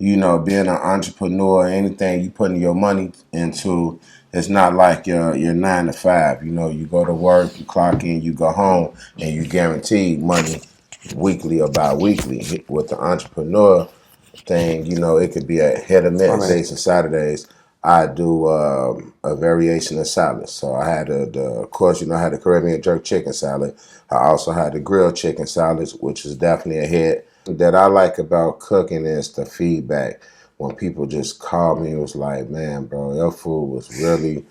you know, being an entrepreneur, anything you putting your money into, it's not like your 9 to 5. You know, you go to work, you clock in, you go home, and you guaranteed money weekly or bi-weekly. With the entrepreneur thing, you know, it could be a hit or miss. Days and Saturdays, I do a variation of salads. So I had of course, you know, I had the Caribbean jerk chicken salad. I also had the grilled chicken salads, which is definitely a hit. That I like about cooking is the feedback. When people just call me, it was like, man, bro, your food was really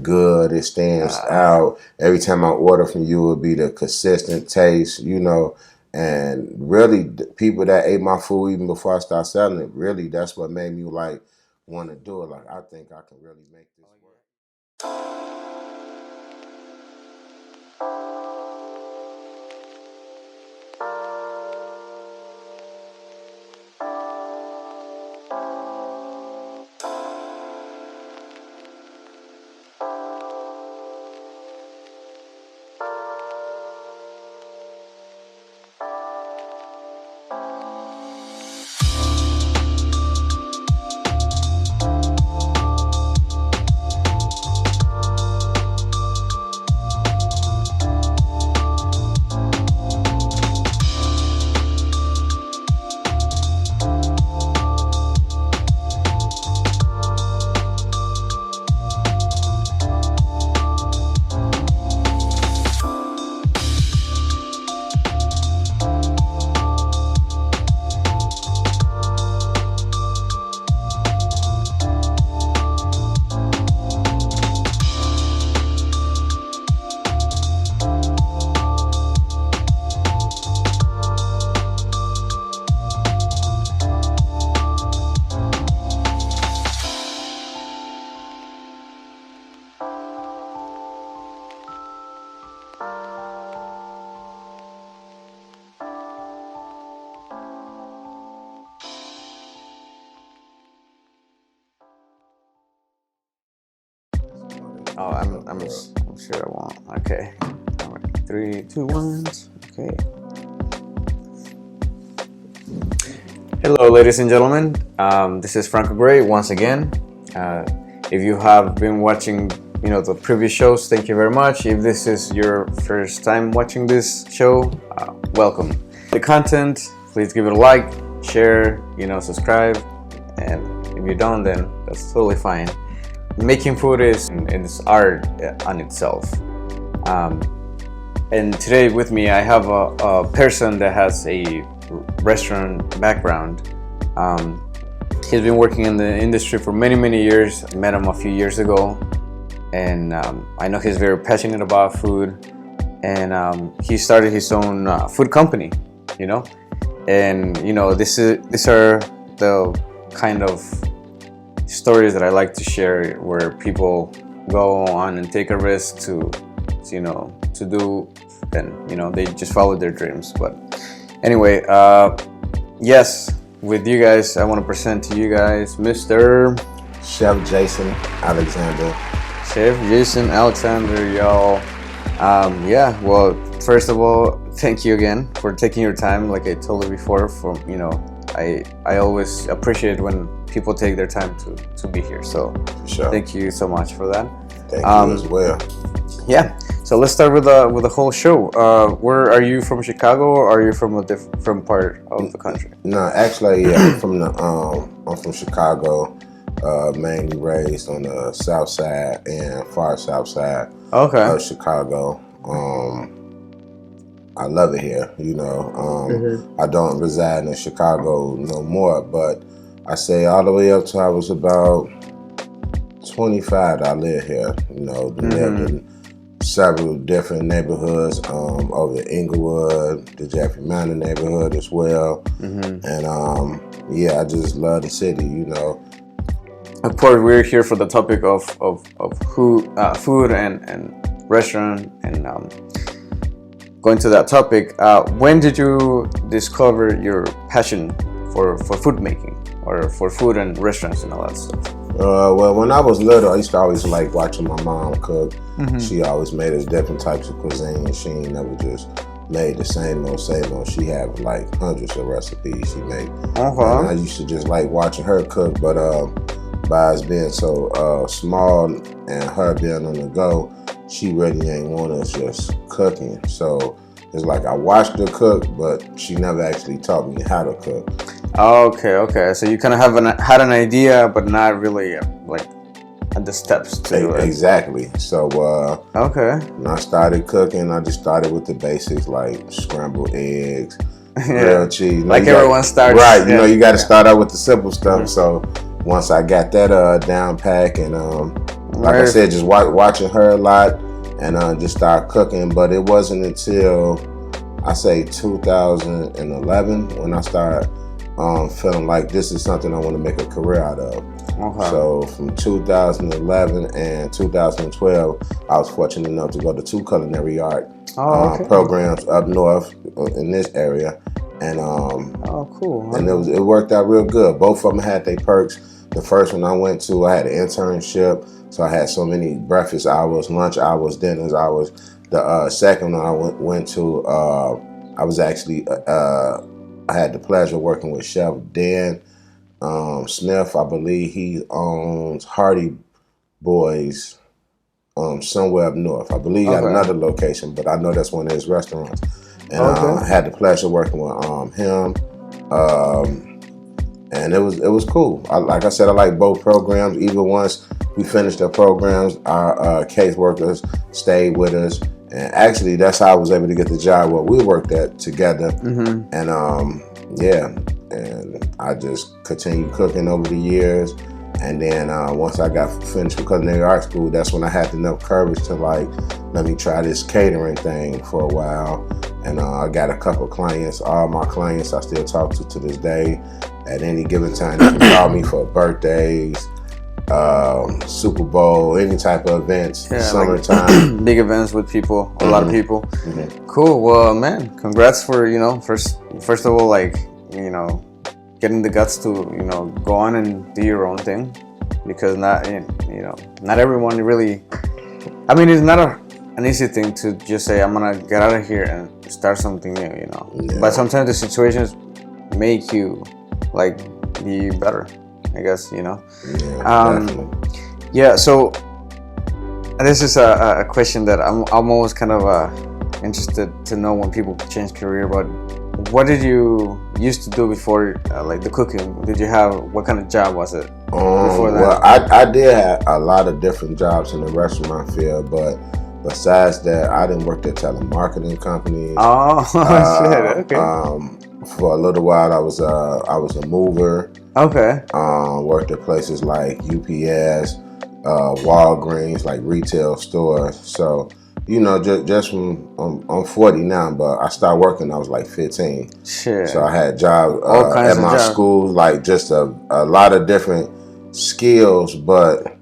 good. It stands out. Every time I order from you, it would be the consistent taste, you know. And really, the people that ate my food even before I started selling it, really, that's what made me like want to do it. Like, I think I can really make this work. Oh, I'm sure I won't. Okay. All right. 3, 2, 1. Okay. Hello, ladies and gentlemen. This is Franco Gray once again. If you have been watching, you know, the previous shows, thank you very much. If this is your first time watching this show, welcome. The content, please give it a like, share, you know, subscribe, and if you don't, then that's totally fine. Making food is art on itself. And today with me I have a person that has a restaurant background. He's been working in the industry for many years. I met him a few years ago, and I know he's very passionate about food, and he started his own food company, you know. And you know, these are the kind of stories that I like to share, where people go on and take a risk to you know, to do, and you know, they just follow their dreams. But anyway, yes, with you guys, I want to present to you guys Mr. Chef Jason Alexander. Chef Jason Alexander, y'all. Yeah, well, first of all, thank you again for taking your time. Like I told you before, you know, I always appreciate when people take their time to be here. So sure. Thank you so much for that. Thank you as well. Yeah. So let's start with the whole show. Where are you from? Chicago, or are you from a different part of the country? No, actually, yeah, I'm from Chicago. Mainly raised on the south side and far south side of Chicago. I love it here, you know. I don't reside in Chicago no more, but I say all the way up till I was about 25, I lived here. You know, lived in several different neighborhoods, over the Inglewood, the Jeffrey Manor neighborhood as well. And yeah, I just love the city, you know. Of course, we're here for the topic of food and restaurant, and going to that topic, when did you discover your passion for food making, or for food and restaurants and all that stuff? Well, when I was little, I used to always like watching my mom cook. She always made us different types of cuisine. She ain't never just made the same old, same old. She had like hundreds of recipes she made. Okay. And I used to just like watching her cook, but by us being so small and her being on the go, she really ain't want us just cooking. So it's like I watched her cook, but she never actually taught me how to cook. Okay. So you kind of had an idea, but not really like at the steps to do it. Exactly. So okay. when I started cooking, I just started with the basics like scrambled eggs, grilled cheese. Like everyone starts. Right. You know, you got to start out with the simple stuff. So once I got that down pack, and like I said, just watching her a lot, and just start cooking. But it wasn't until I say 2011 when I started feeling like this is something I want to make a career out of. Okay. So from 2011 and 2012, I was fortunate enough to go to 2 culinary art programs up north in this area, and cool. And it worked out real good. Both of them had their perks. The first one I went to, I had an internship, so I had so many breakfast hours, lunch hours, dinners hours. The second one I went to, I was actually I had the pleasure of working with Chef Dan Smith. I believe he owns Hardy Boys somewhere up north. I believe he got another location, but I know that's one of his restaurants. And I had the pleasure of working with him. And it was cool. Like I said, I like both programs. Even once we finished the programs, our caseworkers stayed with us. And actually, that's how I was able to get the job where we worked at together. And and I just continued cooking over the years. And then once I got finished with culinary art school, that's when I had enough courage to like, let me try this catering thing for a while. And I got a couple clients. All my clients I still talk to this day. At any given time, they can call me for birthdays, Super Bowl, any type of events, summertime. Like big events with people, a lot of people. Cool. Well, man, congrats for, first of all, like, getting the guts to, go on and do your own thing, because not everyone really, I mean, it's not an easy thing to just say, I'm gonna get out of here and start something new, But sometimes the situations make you like be better, I guess, So this is a question that I'm always kind of interested to know when people change career. But what did you used to do before, like the cooking? What kind of job was it before that? Well, I did have a lot of different jobs in the restaurant field, but besides that, I didn't work at telemarketing companies. Shit, okay. For a little while, I was a mover. Okay. Worked at places like UPS, Walgreens, like retail stores. So, just from I'm 40 now, but I started working. I was like 15. Shit. So I had jobs at my school, like just a lot of different skills. But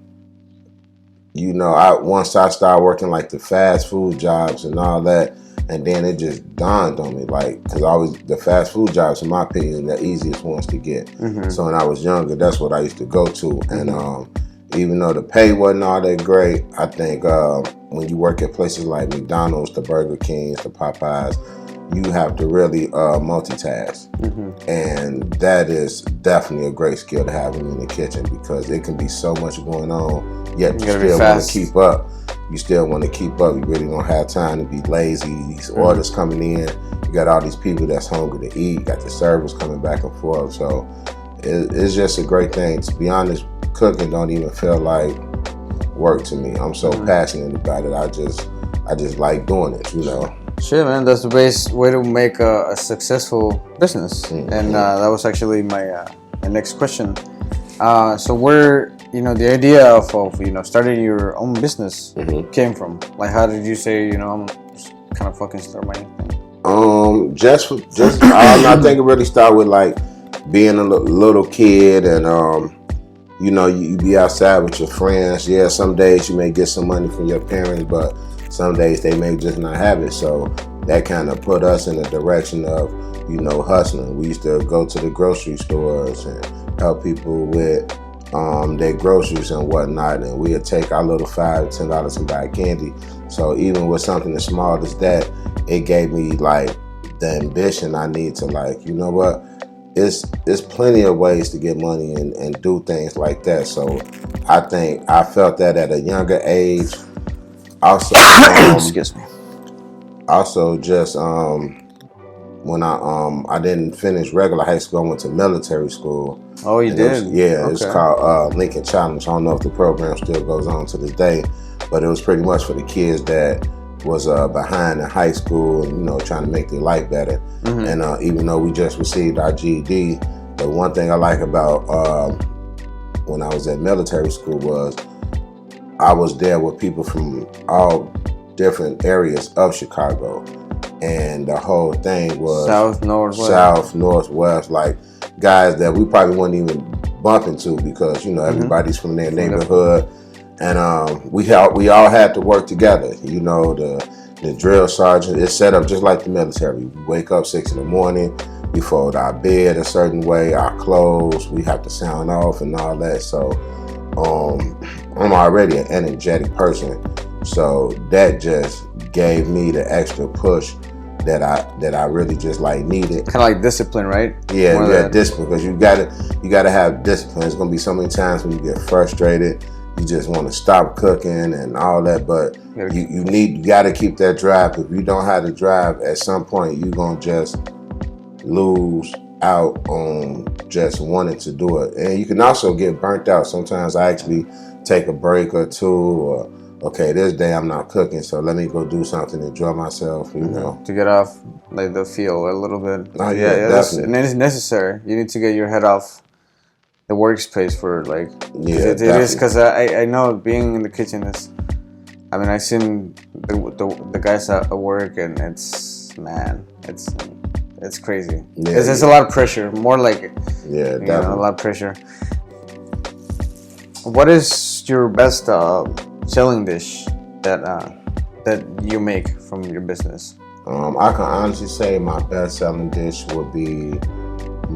once I started working like the fast food jobs and all that. And then it just dawned on me, like, because the fast food jobs, in my opinion, the easiest ones to get. So when I was younger, that's what I used to go to. And even though the pay wasn't all that great, I think when you work at places like McDonald's, the Burger Kings, the Popeyes, you have to really multitask. And that is definitely a great skill to have in the kitchen, because it can be so much going on, yet you still want to keep up. You still want to keep up. You really don't have time to be lazy. These orders coming in. You got all these people that's hungry to eat. You got the servers coming back and forth. So it's just a great thing. To be honest, cooking don't even feel like work to me. I'm so passionate about it. I just like doing it, Sure, man. That's the best way to make a successful business. And that was actually my next question. So where the idea of starting your own business came from? Like, how did you say, I'm just kind of fucking start my own thing? Just I think it really started with like being a little kid, and you be outside with your friends. Yeah, some days you may get some money from your parents, but some days they may just not have it. So that kind of put us in the direction of hustling. We used to go to the grocery stores and help people with their groceries and whatnot, and we'd take our little $5, $10 and buy candy. So even with something as small as that, it gave me like the ambition I need to, like, you know what, it's plenty of ways to get money and do things like that. So I think I felt that at a younger age. Also, Excuse me. also just when I didn't finish regular high school, I went to military school. Oh, you did? Yeah, okay. It's called Lincoln Challenge. I don't know if the program still goes on to this day, but it was pretty much for the kids that was behind in high school and, you know, trying to make their life better. And even though we just received our GED, the one thing I like about when I was at military school was I was there with people from all different areas of Chicago. And the whole thing was south, northwest, like guys that we probably wouldn't even bump into because, you know, everybody's from their neighborhood. And we all had to work together. You know, the drill sergeant is set up just like the military. We wake up 6 in the morning, we fold our bed a certain way, our clothes, we have to sound off and all that. So I'm already an energetic person. So that just gave me the extra push that I really just like needed. Kind of like discipline, right? Yeah, discipline, because you gotta have discipline. It's gonna be so many times when you get frustrated, you just want to stop cooking and all that, but you gotta keep that drive. If you don't have the drive, at some point you're gonna just lose out on just wanting to do it. And you can also get burnt out. Sometimes I actually take a break or two, or okay, this day I'm not cooking, so let me go do something, enjoy myself, you know. To get off like the feel a little bit. Oh, yeah, definitely. And it's necessary. You need to get your head off the workspace for like. Yeah, it is, because I know being in the kitchen is. I mean, I've seen the guys at work, and it's crazy. Yeah, there's a lot of pressure. More like definitely. A lot of pressure. What is your best selling dish that you make from your business? I can honestly say my best selling dish would be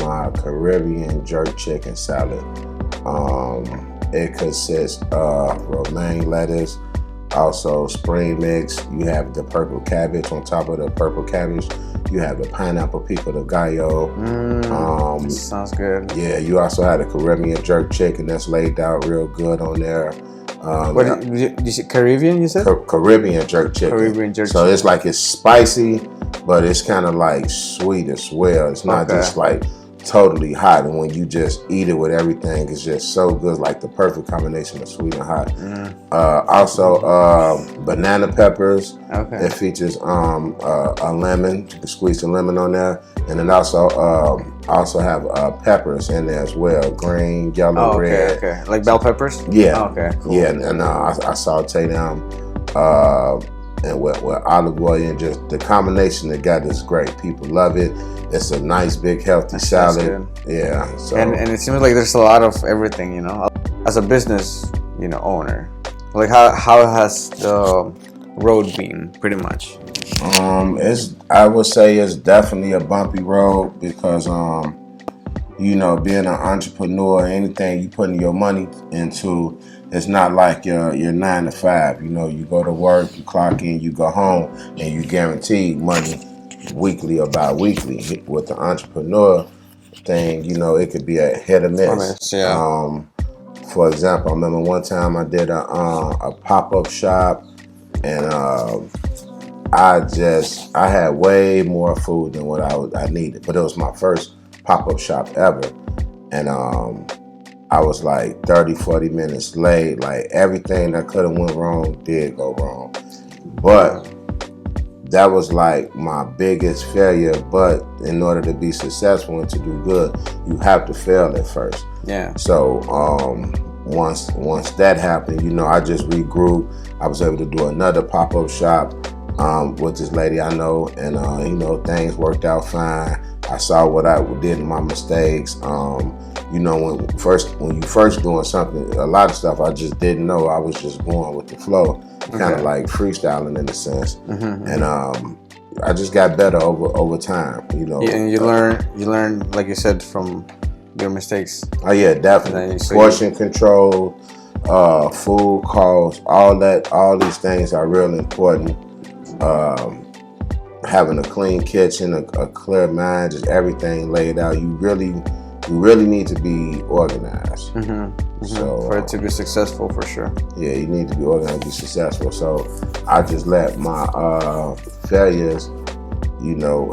my Caribbean jerk chicken salad. It consists of romaine lettuce, also spring mix. You have the purple cabbage. On top of the purple cabbage, you have the pineapple pico de gallo. Sounds good. Yeah, you also have the Caribbean jerk chicken that's laid out real good on there. What did you say? Caribbean, you said? Caribbean jerk chicken. Caribbean jerk so chicken. It's like it's spicy, but it's kind of like sweet as well. It's not just like totally hot. And when you just eat it with everything, it's just so good. Like the perfect combination of sweet and hot. Also, banana peppers. Okay. It features a lemon. You can squeeze the lemon on there, and then also have peppers in there as well. Green, yellow, red. Okay. Like bell peppers? Yeah. Okay, cool. Yeah, and I saute them and with olive oil, and just the combination together is great. People love it. It's a nice, big, healthy salad. Yeah. So. And it seems like there's a lot of everything, you know. As a business, owner, like how has the road been, pretty much? I would say it's definitely a bumpy road because being an entrepreneur, anything you putting your money into, it's not like your 9 to 5. You go to work, you clock in, you go home, and you guaranteed money weekly or bi-weekly. With the entrepreneur thing, it could be a hit or miss. Yeah. For example, I remember one time I did a pop-up shop, and I had way more food than what I needed, but it was my first pop-up shop ever, and I was like 30-40 minutes late. Like everything that could have went wrong did go wrong, but that was like my biggest failure. But in order to be successful and to do good, you have to fail at first. Yeah. So once that happened, I just regrouped. I was able to do another pop-up shop with this lady I know, and things worked out fine. I saw what I did in my mistakes. When you first doing something, a lot of stuff I just didn't know. I was just going with the flow, kind of like freestyling in a sense. And I just got better over time. Yeah, and you learn, like you said, from your mistakes. Oh yeah, definitely. Portion control, food costs, all these things are real important. having a clean kitchen, a clear mind, just everything laid out. You really need to be organized. So for it to be successful, for sure. Yeah, you need to be organized to be successful. So I just let my failures,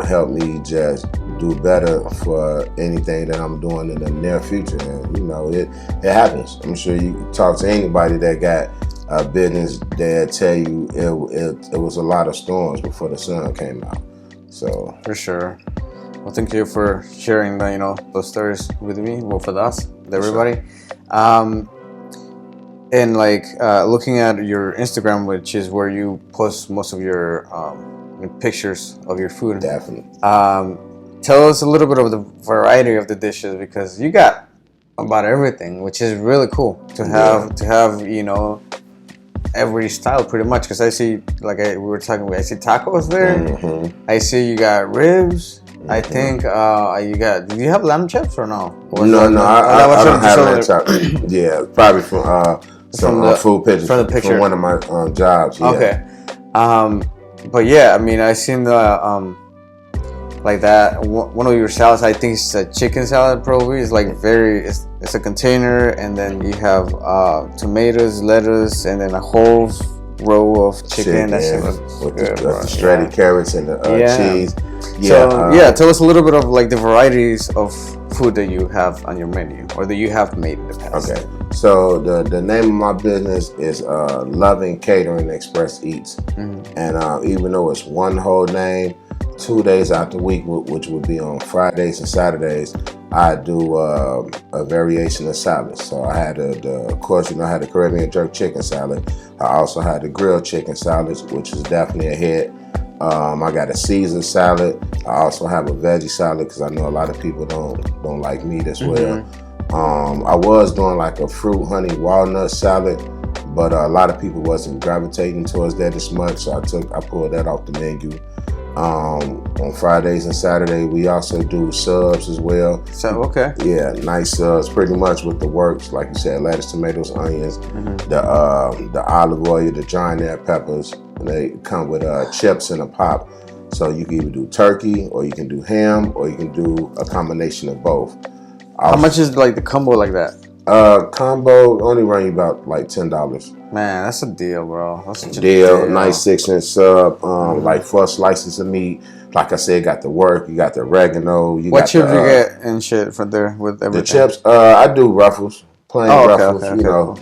help me just do better for anything that I'm doing in the near future. And it happens. I'm sure you can talk to anybody that got a business, they'll tell you it was a lot of storms before the sun came out. So for sure. Well, thank you for sharing those stories with me, well, for us, with everybody. And looking at your Instagram, which is where you post most of your pictures of your food. Definitely. Tell us a little bit of the variety of the dishes, because you got about everything, which is really cool to have. Every style pretty much, because I see, we were talking about, I see tacos there. I see you got ribs. I think you got. Do you have lamb chops or no? No, I don't have lamb chops. Yeah, probably from some food pictures from one of my jobs. Yeah. Okay. But yeah, I mean, I seen the like that one of your salads. I think it's a chicken salad. Probably it's it's a container, and then you have tomatoes, lettuce, and then a whole row of chicken. That shit looks with good, the shredded carrots and the cheese. Yeah. So tell us a little bit of the varieties of food that you have on your menu, or that you have made in the past. Okay. So the name of my business is Loving Catering Express Eats, and even though it's one whole name, 2 days out the week, which would be on Fridays and Saturdays, I do a variation of salads. So I had of course, I had the Caribbean jerk chicken salad. I also had the grilled chicken salads, which is definitely a hit. I got a Caesar salad. I also have a veggie salad because I know a lot of people don't like meat as well. I was doing a fruit honey walnut salad, but a lot of people wasn't gravitating towards that as much, so I pulled that off the menu. On Fridays and Saturdays, we also do subs as well. So okay. Yeah, nice subs, pretty much with the works, like you said, lettuce, tomatoes, onions, the olive oil, the giant peppers. And they come with chips in a pop. So you can either do turkey, or you can do ham, or you can do a combination of both. How much is the combo like that? Combo only run you about $10. Man, that's a deal, bro. That's such a deal. Nice 6-inch sub, 4 slices of meat. Like I said, got the work, you got the oregano. What chips you get and shit for there with everything? The chips, I do Ruffles, plain Ruffles. Okay, cool.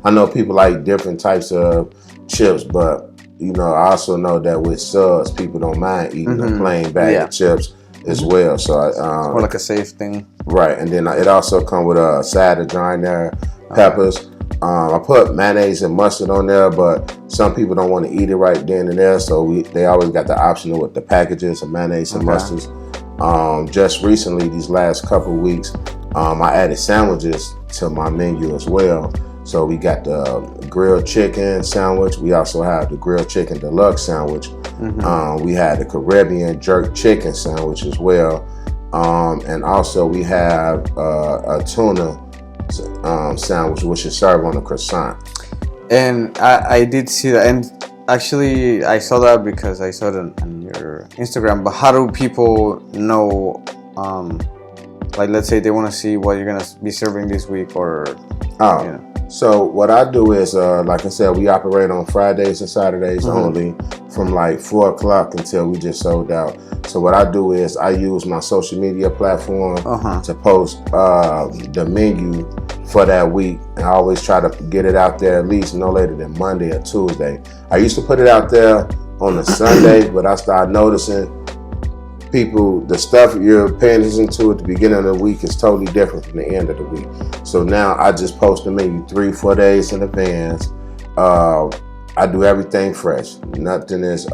I know people like different types of chips, but I also know that with subs, people don't mind eating a plain bag of chips as well. So or a safe thing. Right, and then it also comes with a side of giant peppers. I put mayonnaise and mustard on there, but some people don't want to eat it right then and there, so they always got the option with the packages of mayonnaise and mustards. Just recently, these last couple of weeks, I added sandwiches to my menu as well. So we got the grilled chicken sandwich. We also have the grilled chicken deluxe sandwich. We had the Caribbean jerk chicken sandwich as well. And also we have a tuna sandwich, which is served on a croissant. And I did see that, and actually I saw that because I saw it on your Instagram. But how do people know, let's say they want to see what you're gonna be serving this week, or So what I do is, like I said, we operate on Fridays and Saturdays only, from 4 o'clock until we just sold out. So what I do is I use my social media platform to post the menu for that week. And I always try to get it out there at least no later than Monday or Tuesday. I used to put it out there on a Sunday, but I started noticing people, the stuff you're paying attention to at the beginning of the week is totally different from the end of the week. So now I just post the menu 3-4 days in advance. I do everything fresh. Nothing is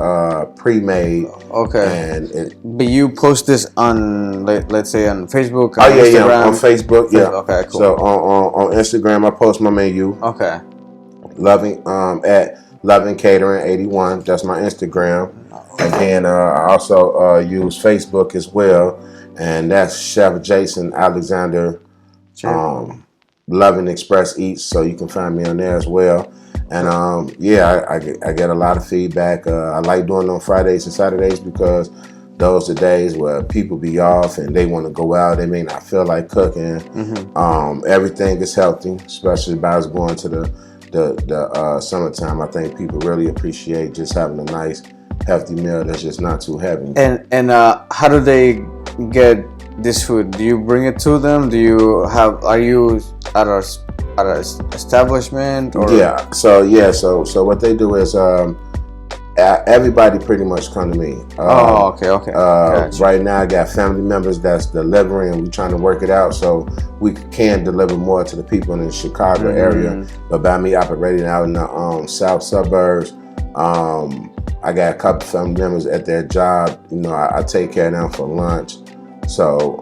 pre-made. Okay. But you post this on, let's say, on Facebook, on Instagram? Yeah, on Facebook, yeah. Okay, cool. So on Instagram, I post my menu. Okay. At Loving Catering 81. That's my Instagram. And then I also use Facebook as well, and that's Chef Jason Alexander, Loving Express Eats. So you can find me on there as well. And I get a lot of feedback. I like doing it on Fridays and Saturdays because those are days where people be off and they want to go out. They may not feel like cooking. Everything is healthy, especially by us going to the summertime. I think people really appreciate just having a nice, healthy meal that's just not too heavy. And how do they get this food? Do you bring it to them? Are you at a establishment? Or? So what they do is everybody pretty much come to me. Okay. Gotcha. Right now I got family members that's delivering, and we're trying to work it out so we can deliver more to the people in the Chicago area. But by me operating out in the south suburbs, I got a couple family members at their job. I take care of them for lunch. So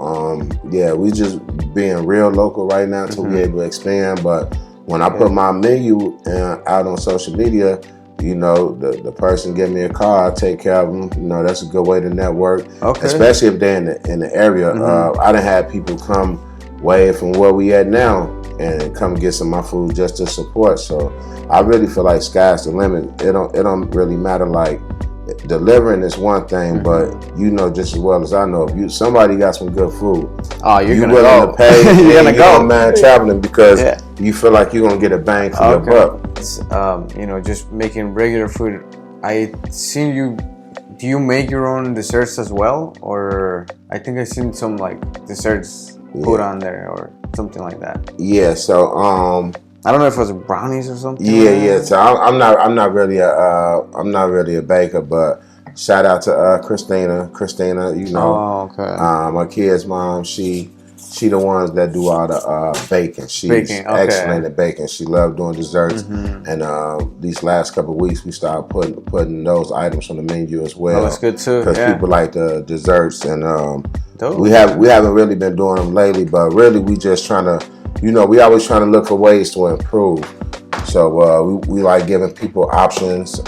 we just being real local right now till we able to expand. But when I put my menu out on social media, the person give me a call, I take care of them. That's a good way to network, especially if they're in the area. I done had people come way from where we at now and come get some of my food just to support. So I really feel like sky's the limit. It don't really matter. Like delivering is one thing, but just as well as I know, if somebody got some good food, you're willing go. to pay. You're gonna go. Don't mind traveling because you feel like you're gonna get a bang for your buck. Just making regular food. I seen you. Do you make your own desserts as well, or I think I seen some like desserts put on there or something like that. Yeah. So I don't know if it was brownies or something. Yeah. So I'm not really a baker, but shout out to Christina. Oh, okay. My kid's mom. She the ones that do all the baking. She's excellent at baking. She loved doing desserts. And these last couple of weeks we started putting those items on the menu as well. Oh, that's good too. Because people like the desserts, and we haven't really been doing them lately. But really, we just trying to. We always trying to look for ways to improve. So we like giving people options.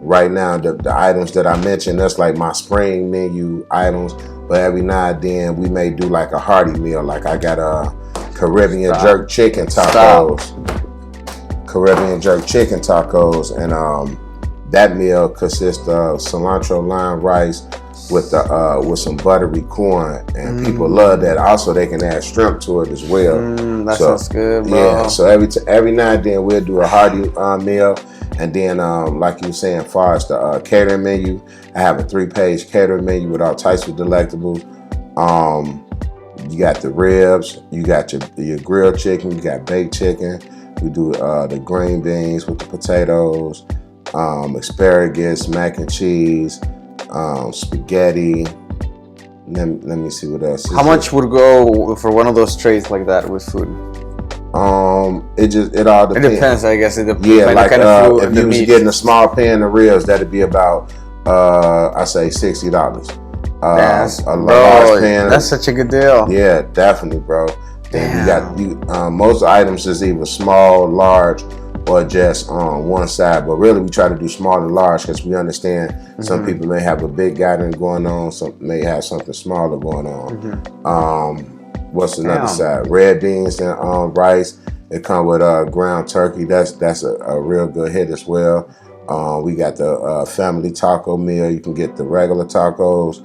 Right now, the items that I mentioned, that's like my spring menu items. But every now and then, we may do like a hearty meal. Like I got a Caribbean jerk chicken tacos. Caribbean jerk chicken tacos, and that meal consists of cilantro lime rice with some buttery corn, and people love that. Also, they can add shrimp to it as well. That sounds good, bro. Yeah, so every now and then we'll do a hearty meal, and then like you were saying, as far as the catering menu, I have a 3-page catering menu with all types of delectables. You got the ribs, you got your grilled chicken, you got baked chicken. We do the green beans with the potatoes, asparagus, mac and cheese. Spaghetti. Let me see what else. How much would go for one of those trays like that with food? It all depends. It depends, I guess. Like kind of food, if you was getting a small pan of ribs, that'd be about I say $60. Large pan. That's such a good deal. Yeah, definitely, bro. Then you got most items is either small, large, or just on one side, but really we try to do small and large because we understand some people may have a big gathering going on, some may have something smaller going on. What's another side? Red beans and rice. It come with ground turkey. That's a real good hit as well. We got the family taco meal. You can get the regular tacos.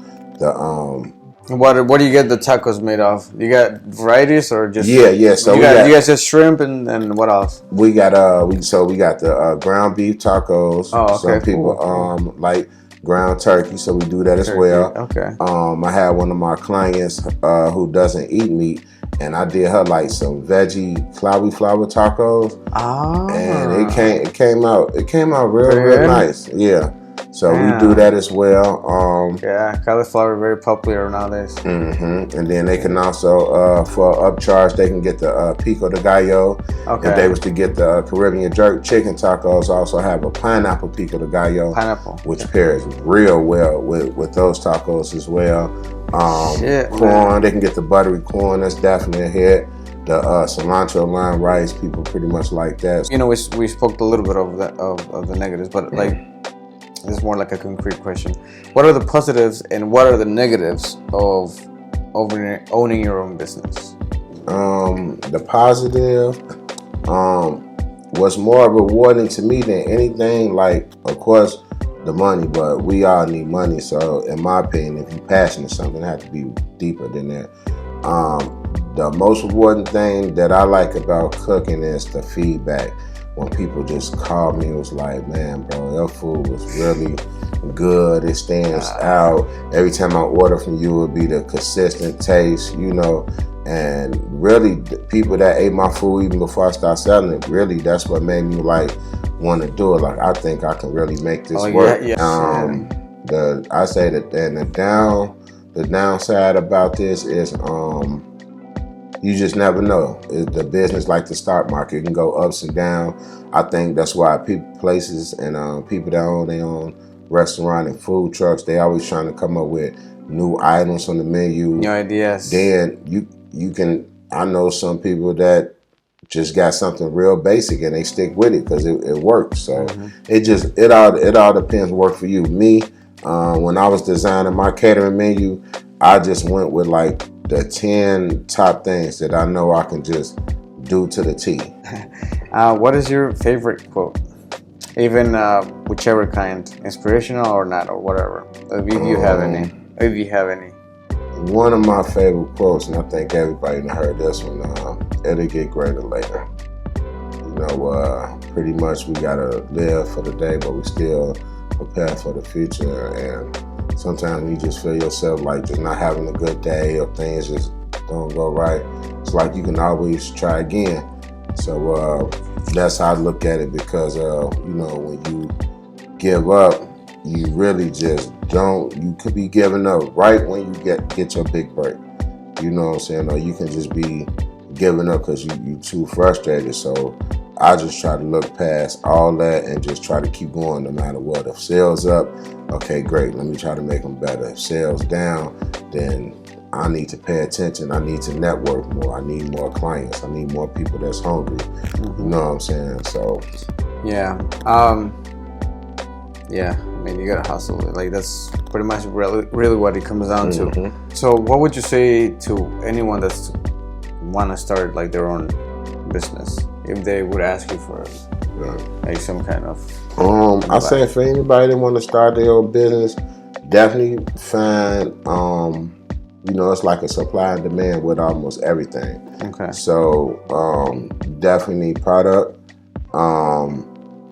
What do you get the tacos made of? You got varieties or just So you guys just shrimp and what else? We got we got the ground beef tacos. Oh, okay. Some people like ground turkey, so we do that as well. Okay. I had one of my clients who doesn't eat meat, and I did her like some veggie cloudy flour tacos. And it came out real nice. Yeah. So we do that as well. Cauliflower very popular nowadays. And then they can also, for upcharge, they can get the pico de gallo. Okay. If they was to get the Caribbean jerk chicken tacos, also have a pineapple pico de gallo. Which pairs real well with those tacos as well. Corn, they can get the buttery corn. That's definitely a hit. The cilantro lime rice, people pretty much like that. We spoke a little bit of the negatives, but this is more like a concrete question. What are the positives and what are the negatives of owning your own business? The positive, what's more rewarding to me than anything, like, of course, the money, but we all need money. So, in my opinion, if you're passionate something, it has to be deeper than that. The most rewarding thing that I like about cooking is the feedback. When people just call me, it was like, man, bro, your food was really good. It stands out. Every time I order from you, it would be the consistent taste, you know. And really, the people that ate my food even before I started selling it, really, that's what made me like want to do it. Like, I think I can really make this work. I say that, and the downside about this is you just never know. The business, like the stock market, it can go ups and down. I think that's why places and people that own their own restaurant and food trucks, they always trying to come up with new items on the menu. New ideas. Then you can. I know some people that just got something real basic and they stick with it because it works. So it all depends what work for you. Me, when I was designing my catering menu, I just went with like the 10 top things that I know I can just do to the T. What is your favorite quote? Even whichever kind, inspirational or not, or whatever. If you have any. If you have any. One of my favorite quotes, and I think everybody done heard this one, it'll get greater later. You know, pretty much we gotta live for the day, but we still prepare for the future. And sometimes you just feel yourself like just not having a good day or things just don't go right. It's like you can always try again. So that's how I look at it, because you know, when you give up, you really just don't. You could be giving up right when you get your big break. You know what I'm saying? Or you can just be giving up because you too frustrated. So I just try to look past all that and just try to keep going no matter what. If sales up, okay, great. Let me try to make them better. If sales down, then I need to pay attention. I need to network more. I need more clients. I need more people that's hungry. You know what I'm saying? So yeah. Yeah, I mean, you gotta hustle. Like, that's pretty much really what it comes down to. So what would you say to anyone that's want to start like their own business, if they would ask you for like some kind of I say for anybody that want to start their own business, definitely find you know, it's like a supply and demand with almost everything. Okay. So definitely product.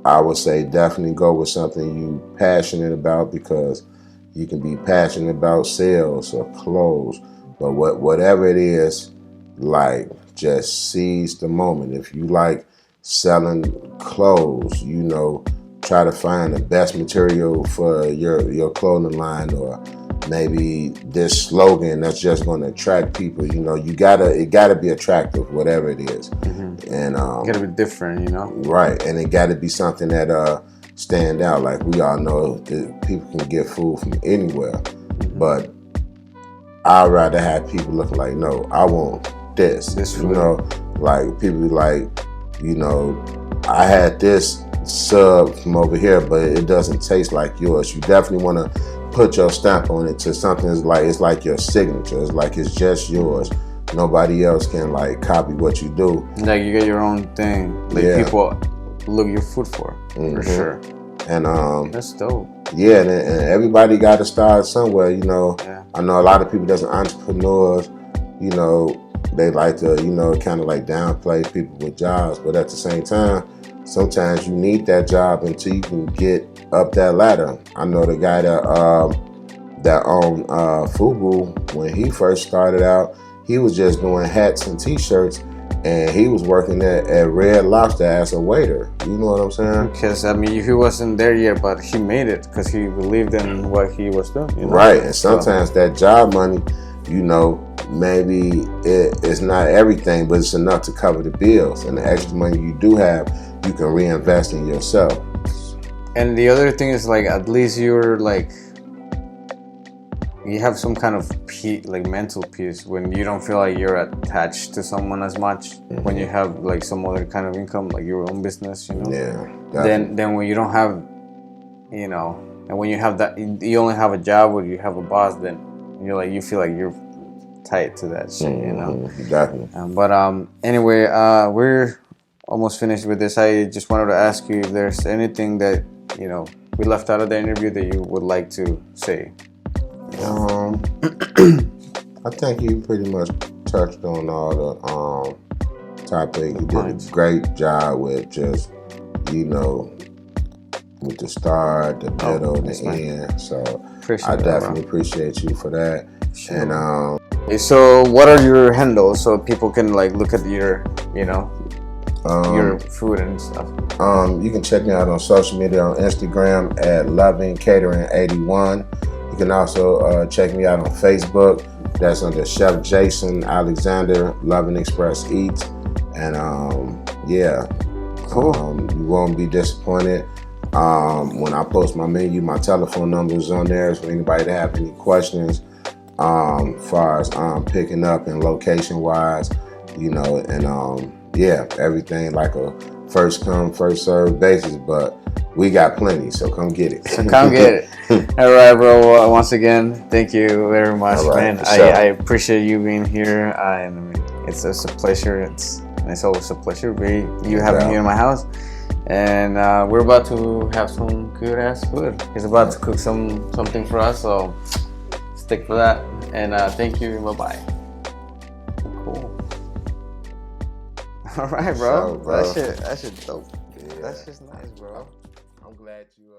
I would say definitely go with something you passionate about, because you can be passionate about sales or clothes, but whatever it is, like, just seize the moment. If you like selling clothes, you know, try to find the best material for your clothing line, or maybe this slogan that's just going to attract people. You know, it gotta be attractive, whatever it is. And it gotta be different, you know. Right, and it gotta be something that stand out. Like, we all know that people can get food from anywhere, but I'd rather have people looking like, no, I want this food. You know, like, people be like, you know, I had this sub from over here, but it doesn't taste like yours. You definitely want to put your stamp on it to something. It's like your signature. It's like it's just yours. Nobody else can like copy what you do. Like, you get your own thing. Like, people look your food for sure. And that's dope. Yeah, and everybody got to start somewhere. You know, I know a lot of people that's entrepreneurs. You know, they like to, you know, kind of like downplay people with jobs, but at the same time, sometimes you need that job until you can get up that ladder. I know the guy that owned Fubu, when he first started out, he was just doing hats and t-shirts, and he was working at Red Lobster as a waiter. You know what I'm saying? Because, I mean, he wasn't there yet, but he made it because he believed in what he was doing. You know? Right, and sometimes that job money, you know, maybe it's not everything, but it's enough to cover the bills. And the extra money you do have, you can reinvest in yourself. And the other thing is, like, at least you're like, you have some kind of like mental peace when you don't feel like you're attached to someone as much. When you have like some other kind of income, like your own business, you know. Yeah. Then when you don't have, you know, and when you have that, you only have a job or you have a boss, then you're like, you feel like you're tied to that shit, you know. Exactly. But anyway, we're almost finished with this, I just wanted to ask you if there's anything that we left out of the interview that you would like to say. I think you pretty much touched on all the topic. You did a great job with just with the start, the middle, and the end. So I definitely appreciate you for that. Sure. And so what are your handles so people can like look at your your food and stuff? You can check me out on social media on Instagram at Loving Catering 81. You can also check me out on Facebook. That's under Chef Jason Alexander Loving Express Eats. And yeah, cool. You won't be disappointed. When I post my menu, my telephone number is on there. So anybody that have any questions, far as picking up and location wise, and yeah, everything like a first come, first served basis, but we got plenty, so come get it. So come get it. All right, bro. Once again, thank you very much, man. I appreciate you being here. And it's a pleasure. It's always a pleasure you having me in my house. And we're about to have some good ass food. He's about to cook something for us, so stick for that. And thank you. Bye bye. Cool. All right, bro. That shit dope. Yeah. That's just nice, bro. I'm glad you